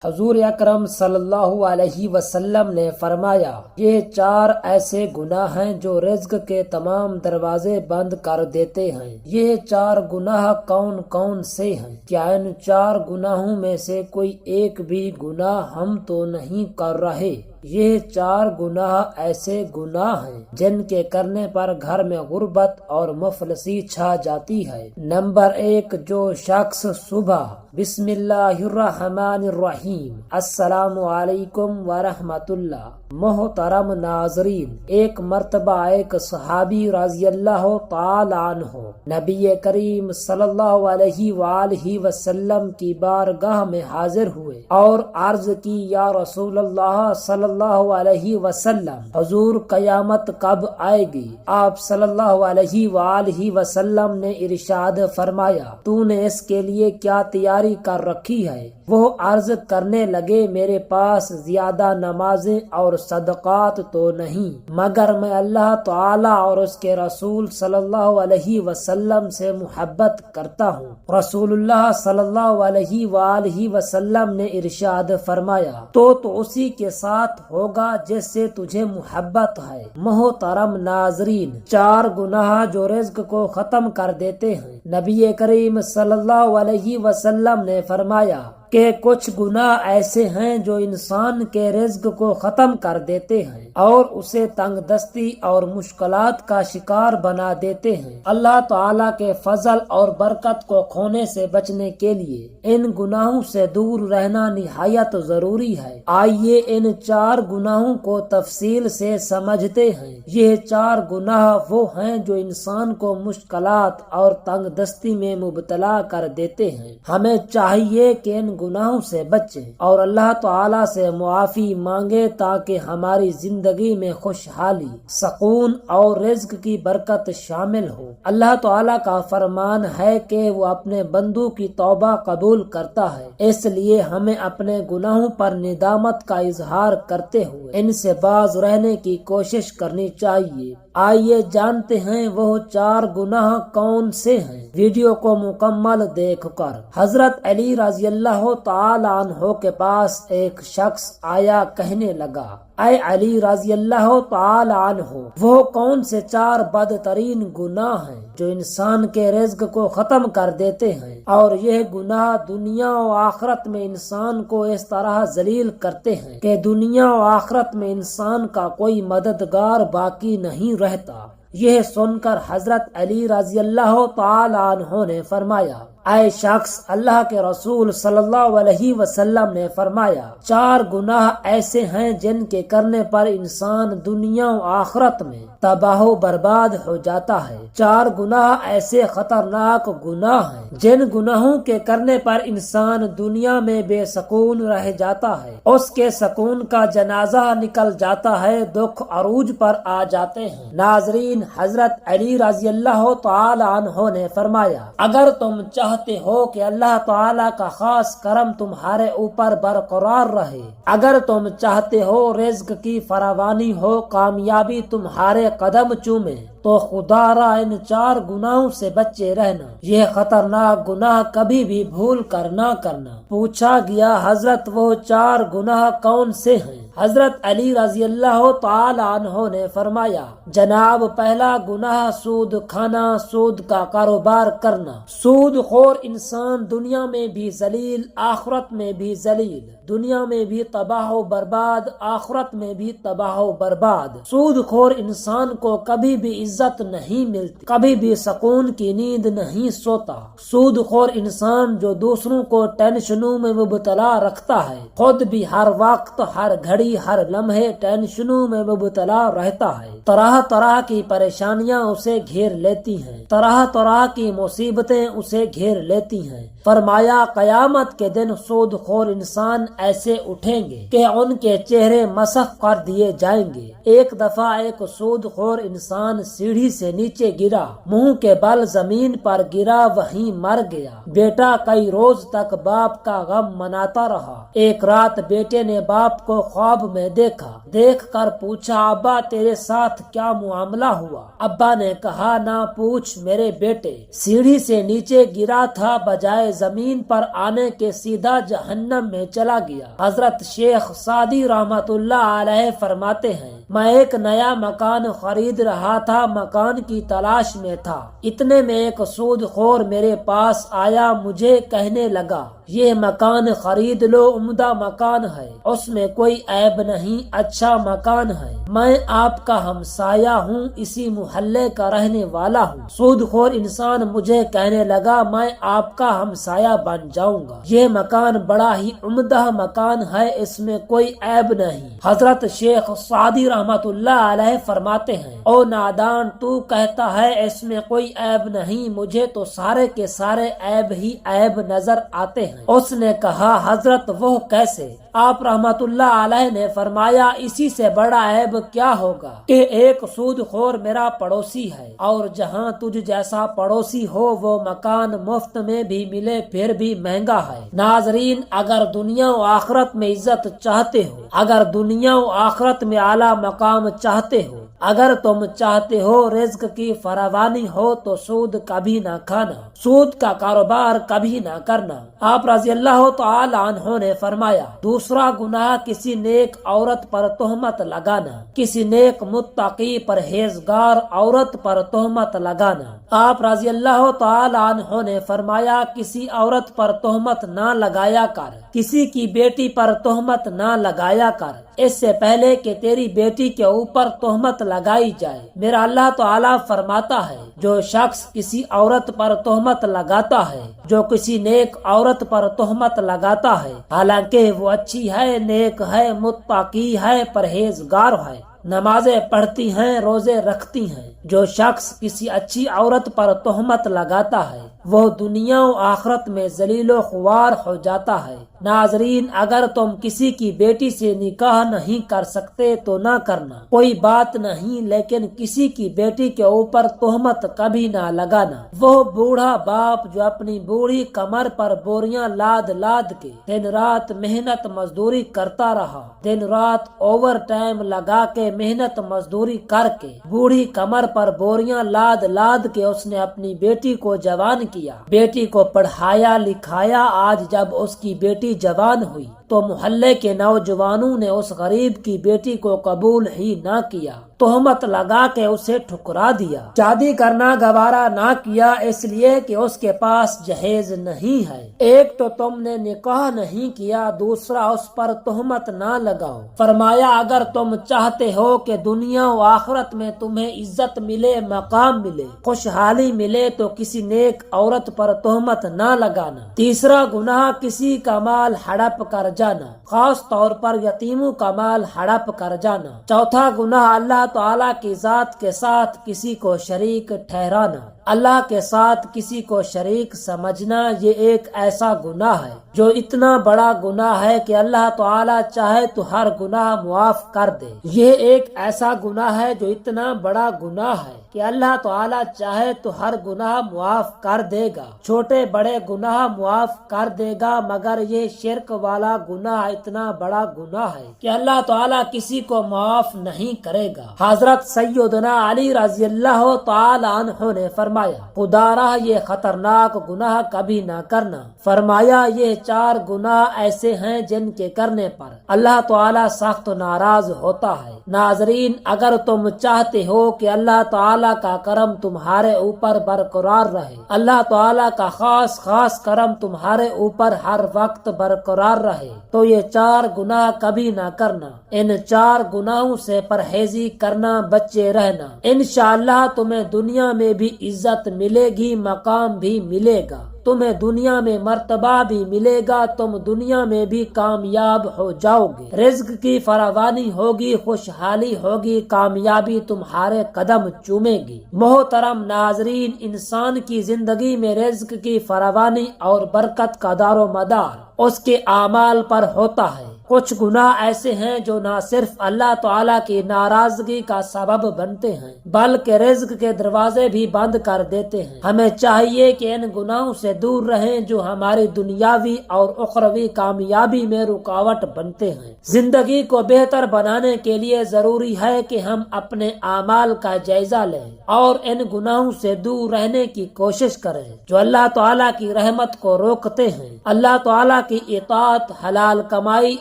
حضور اکرم صلی اللہ علیہ وسلم نے فرمایا، یہ 4 ایسے گناہ ہیں جو رزق کے تمام دروازے بند کر دیتے ہیں۔ یہ 4 گناہ کون کون سے ہیں؟ کیا ان 4 گناہوں میں سے کوئی ایک بھی گناہ ہم تو نہیں کر رہے؟ یہ 4 گناہ ایسے گناہ ہیں جن کے کرنے پر گھر میں غربت اور مفلسی چھا جاتی ہے۔ نمبر 1، جو شخص صبح بسم اللہ الرحمن الرحیم السلام علیکم ورحمۃ اللہ۔ محترم ناظرین، ایک مرتبہ ایک صحابی رضی اللہ تعالی عنہ نبی کریم صلی اللہ علیہ وآلہ وسلم کی بارگاہ میں حاضر ہوئے اور عرض کی، یا رسول اللہ صلی اللہ علیہ وسلم، حضور قیامت کب آئے گی؟ آپ صلی اللہ علیہ وآلہ وسلم نے ارشاد فرمایا، تو نے اس کے لیے کیا تیاری کر رکھی ہے؟ وہ عرض کرنے لگے، میرے پاس زیادہ نمازیں اور صدقات تو نہیں، مگر میں اللہ تعالی اور اس کے رسول صلی اللہ علیہ وسلم سے محبت کرتا ہوں۔ رسول اللہ صلی اللہ علیہ وآلہ وسلم نے ارشاد فرمایا، تو اسی کے ساتھ ہوگا جس سے تجھے محبت ہے۔ محترم ناظرین، 4 گناہ جو رزق کو ختم کر دیتے ہیں۔ نبی کریم صلی اللہ علیہ وسلم نے فرمایا کہ کچھ گناہ ایسے ہیں جو انسان کے رزق کو ختم کر دیتے ہیں اور اسے تنگ دستی اور مشکلات کا شکار بنا دیتے ہیں۔ اللہ تعالیٰ کے فضل اور برکت کو کھونے سے بچنے کے لیے ان گناہوں سے دور رہنا نہایت ضروری ہے۔ آئیے ان 4 گناہوں کو تفصیل سے سمجھتے ہیں۔ یہ 4 گناہ وہ ہیں جو انسان کو مشکلات اور تنگ دستی میں مبتلا کر دیتے ہیں۔ ہمیں چاہیے کہ ان گناہوں سے بچیں اور اللہ تعالیٰ سے معافی مانگے تاکہ ہماری زندگی میں خوشحالی، سکون اور رزق کی برکت شامل ہو۔ اللہ تعالیٰ کا فرمان ہے کہ وہ اپنے بندوں کی توبہ قبول کرتا ہے، اس لیے ہمیں اپنے گناہوں پر ندامت کا اظہار کرتے ہوئے ان سے باز رہنے کی کوشش کرنی چاہیے۔ آئیے جانتے ہیں وہ 4 گناہ کون سے ہیں۔ ویڈیو کو مکمل دیکھ کر حضرت علی رضی اللہ تعالی عنہ کے پاس ایک شخص آیا، کہنے لگا، اے علی رضی اللہ تعالی عنہ، وہ کون سے 4 بدترین گناہ ہیں جو انسان کے رزق کو ختم کر دیتے ہیں، اور یہ گناہ دنیا و آخرت میں انسان کو اس طرح ذلیل کرتے ہیں کہ دنیا و آخرت میں انسان کا کوئی مددگار باقی نہیں رہتا۔ یہ سن کر حضرت علی رضی اللہ تعالی عنہ نے فرمایا، اے شخص، اللہ کے رسول صلی اللہ علیہ وسلم نے فرمایا، 4 گناہ ایسے ہیں جن کے کرنے پر انسان دنیا و آخرت میں تباہ و برباد ہو جاتا ہے۔ 4 گناہ ایسے خطرناک گناہ ہیں جن گناہوں کے کرنے پر انسان دنیا میں بے سکون رہ جاتا ہے، اس کے سکون کا جنازہ نکل جاتا ہے، دکھ عروج پر آ جاتے ہیں۔ ناظرین، حضرت علی رضی اللہ تعالی عنہ نے فرمایا، اگر تم چاہتے ہو کہ اللہ تعالیٰ کا خاص کرم تمہارے اوپر برقرار رہے، اگر تم چاہتے ہو رزق کی فراوانی ہو، کامیابی تمہارے قدم چومے، تو خدا را ان 4 گناہوں سے بچے رہنا۔ یہ خطرناک گناہ کبھی بھی بھول کر نہ کرنا۔ پوچھا گیا، حضرت وہ 4 گناہ کون سے ہیں؟ حضرت علی رضی اللہ تعالی عنہ نے فرمایا، جناب، پہلا گناہ سود کھانا، سود کا کاروبار کرنا۔ سود خور انسان دنیا میں بھی ذلیل، آخرت میں بھی ذلیل، دنیا میں بھی تباہ و برباد، آخرت میں بھی تباہ و برباد۔ سود خور انسان کو کبھی بھی عزت نہیں ملتی، کبھی بھی سکون کی نیند نہیں سوتا۔ سود خور انسان جو دوسروں کو ٹینشنوں میں مبتلا رکھتا ہے، خود بھی ہر وقت، ہر گھڑی، ہر لمحے ٹینشنوں میں مبتلا رہتا ہے۔ طرح طرح کی پریشانیاں اسے گھیر لیتی ہیں، طرح طرح کی مصیبتیں اسے گھیر لیتی ہیں۔ فرمایا، قیامت کے دن سود خور انسان ایسے اٹھیں گے کہ ان کے چہرے مسخ کر دیے جائیں گے۔ ایک دفعہ ایک سود خور انسان سیڑھی سے نیچے گرا، منہ کے بل زمین پر گرا، وہیں مر گیا۔ بیٹا کئی روز تک باپ کا غم مناتا رہا۔ ایک رات بیٹے نے باپ کو خواب میں دیکھا، دیکھ کر پوچھا، ابا تیرے ساتھ کیا معاملہ ہوا؟ ابا نے کہا، نہ پوچھ میرے بیٹے، سیڑھی سے نیچے گرا تھا، بجائے زمین پر آنے کے سیدھا جہنم میں چلا گیا۔ حضرت شیخ سعدی رحمت اللہ علیہ فرماتے ہیں، میں ایک نیا مکان خرید رہا تھا، مکان کی تلاش میں تھا، اتنے میں ایک سود خور میرے پاس آیا، مجھے کہنے لگا یہ مکان خرید لو، عمدہ مکان ہے، اس میں کوئی عیب نہیں، اچھا مکان ہے، میں آپ کا ہمسایہ ہوں، اسی محلے کا رہنے والا ہوں۔ سود خور انسان مجھے کہنے لگا میں آپ کا ہمسایہ بن جاؤں گا، یہ مکان بڑا ہی عمدہ مکان ہے، اس میں کوئی عیب نہیں۔ حضرت شیخ سعدی رحمت اللہ علیہ فرماتے ہیں، او نادان، تو کہتا ہے اس میں کوئی عیب نہیں، مجھے تو سارے کے سارے عیب ہی عیب نظر آتے ہیں۔ اس نے کہا حضرت وہ کیسے؟ آپ رحمت اللہ علیہ نے فرمایا اسی سے بڑا عیب کیا ہوگا کہ ایک سود خور میرا پڑوسی ہے، اور جہاں تجھ جیسا پڑوسی ہو وہ مکان مفت میں بھی ملے پھر بھی مہنگا ہے۔ ناظرین، اگر دنیا و آخرت میں عزت چاہتے ہو، اگر دنیا و آخرت میں اعلیٰ مقام چاہتے ہو، اگر تم چاہتے ہو رزق کی فراوانی ہو تو سود کبھی نہ کھانا، سود کا کاروبار کبھی نہ کرنا۔ آپ رضی اللہ تعالی عنہ نے فرمایا، دوسرا گناہ کسی نیک عورت پر تہمت لگانا، کسی نیک متقی پرہیزگار عورت پر تہمت لگانا۔ آپ رضی اللہ تعالی عنہ نے فرمایا کسی عورت پر تہمت نہ لگایا کر، کسی کی بیٹی پر تہمت نہ لگایا کر، اس سے پہلے کہ تیری بیٹی کے اوپر تہمت لگائی جائے۔ میرا اللہ تعالیٰ فرماتا ہے، جو شخص کسی عورت پر تہمت لگاتا ہے، جو کسی نیک عورت پر تہمت لگاتا ہے، حالانکہ وہ اچھی ہے، نیک ہے، متقی ہے، پرہیزگار ہے، نمازیں پڑھتی ہیں، روزے رکھتی ہیں، جو شخص کسی اچھی عورت پر تہمت لگاتا ہے وہ دنیا و آخرت میں ذلیل و خوار ہو جاتا ہے۔ ناظرین، اگر تم کسی کی بیٹی سے نکاح نہیں کر سکتے تو نہ کرنا، کوئی بات نہیں، لیکن کسی کی بیٹی کے اوپر تہمت کبھی نہ لگانا۔ وہ بوڑھا باپ جو اپنی بوڑھی کمر پر بوریاں لاد لاد کے دن رات محنت مزدوری کرتا رہا، دن رات اوور ٹائم لگا کے محنت مزدوری کر کے بوڑھی کمر پر بوریاں لاد لاد کے اس نے اپنی بیٹی کو جوان کیا، بیٹی کو پڑھایا لکھایا، آج جب اس کی بیٹی جوان ہوئی تو محلے کے نوجوانوں نے اس غریب کی بیٹی کو قبول ہی نہ کیا، تہمت لگا کے اسے ٹھکرا دیا، شادی کرنا گوارا نہ کیا، اس لیے کہ اس کے پاس جہیز نہیں ہے۔ ایک تو تم نے نکاح نہیں کیا، دوسرا اس پر تہمت نہ لگاؤ۔ فرمایا اگر تم چاہتے ہو کہ دنیا و آخرت میں تمہیں عزت ملے، مقام ملے، خوشحالی ملے تو کسی نیک عورت پر تہمت نہ لگانا۔ تیسرا گناہ کسی کا مال ہڑپ کر جانا، خاص طور پر یتیموں کا مال ہڑپ کر جانا۔ چوتھا گناہ اللہ تعالیٰ کی ذات کے ساتھ کسی کو شریک ٹھہرانا، اللہ کے ساتھ کسی کو شریک سمجھنا، یہ ایک ایسا گناہ ہے جو اتنا بڑا گناہ ہے کہ اللہ تعالیٰ چاہے تو ہر گناہ معاف کر دے۔ یہ ایک ایسا گناہ ہے جو اتنا بڑا گناہ ہے کہ اللہ تعالیٰ چاہے تو ہر گناہ معاف کر دے گا، چھوٹے بڑے گناہ معاف کر دے گا، مگر یہ شرک والا گناہ اتنا بڑا گناہ ہے کہ اللہ تعالیٰ کسی کو معاف نہیں کرے گا۔ حضرت سیدنا علی رضی اللہ تعالی عنہ نے فرمایا، خدا رہا یہ خطرناک گناہ کبھی نہ کرنا۔ فرمایا یہ 4 گناہ ایسے ہیں جن کے کرنے پر اللہ تعالیٰ سخت ناراض ہوتا ہے۔ ناظرین، اگر تم چاہتے ہو کہ اللہ تعالیٰ کا کرم تمہارے اوپر برقرار رہے، اللہ تعالیٰ کا خاص خاص کرم تمہارے اوپر ہر وقت برقرار رہے، تو یہ 4 گناہ کبھی نہ کرنا۔ ان 4 گناہوں سے پرہیزی کرنا، بچے رہنا، انشاءاللہ تمہیں دنیا میں بھی عزت ملے گی، مقام بھی ملے گا، تمہیں دنیا میں مرتبہ بھی ملے گا، تم دنیا میں بھی کامیاب ہو جاؤ گے، رزق کی فراوانی ہوگی، خوشحالی ہوگی، کامیابی تمہارے قدم چومے گی۔ محترم ناظرین، انسان کی زندگی میں رزق کی فراوانی اور برکت کا دار و مدار اس کے اعمال پر ہوتا ہے۔ کچھ گناہ ایسے ہیں جو نہ صرف اللہ تعالیٰ کی ناراضگی کا سبب بنتے ہیں بلکہ رزق کے دروازے بھی بند کر دیتے ہیں۔ ہمیں چاہیے کہ ان گناہوں سے دور رہیں جو ہماری دنیاوی اور اخروی کامیابی میں رکاوٹ بنتے ہیں۔ زندگی کو بہتر بنانے کے لیے ضروری ہے کہ ہم اپنے اعمال کا جائزہ لیں اور ان گناہوں سے دور رہنے کی کوشش کریں جو اللہ تعالیٰ کی رحمت کو روکتے ہیں۔ اللہ تعالیٰ کی اطاعت، حلال کمائی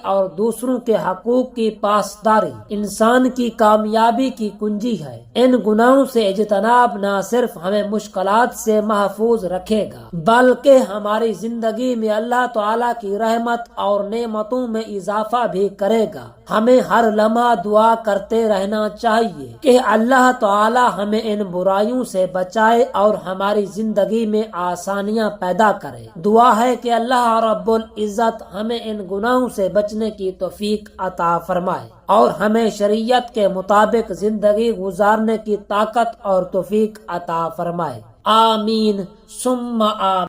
اور دوسروں کے حقوق کی پاسداری انسان کی کامیابی کی کنجی ہے۔ ان گناہوں سے اجتناب نہ صرف ہمیں مشکلات سے محفوظ رکھے گا بلکہ ہماری زندگی میں اللہ تعالیٰ کی رحمت اور نعمتوں میں اضافہ بھی کرے گا۔ ہمیں ہر لمحہ دعا کرتے رہنا چاہیے کہ اللہ تعالیٰ ہمیں ان برائیوں سے بچائے اور ہماری زندگی میں آسانیاں پیدا کرے۔ دعا ہے کہ اللہ رب العزت ہمیں ان گناہوں سے بچنے کی توفیق عطا فرمائے اور ہمیں شریعت کے مطابق زندگی گزارنے کی طاقت اور توفیق عطا فرمائے۔ آمین ثم آمین۔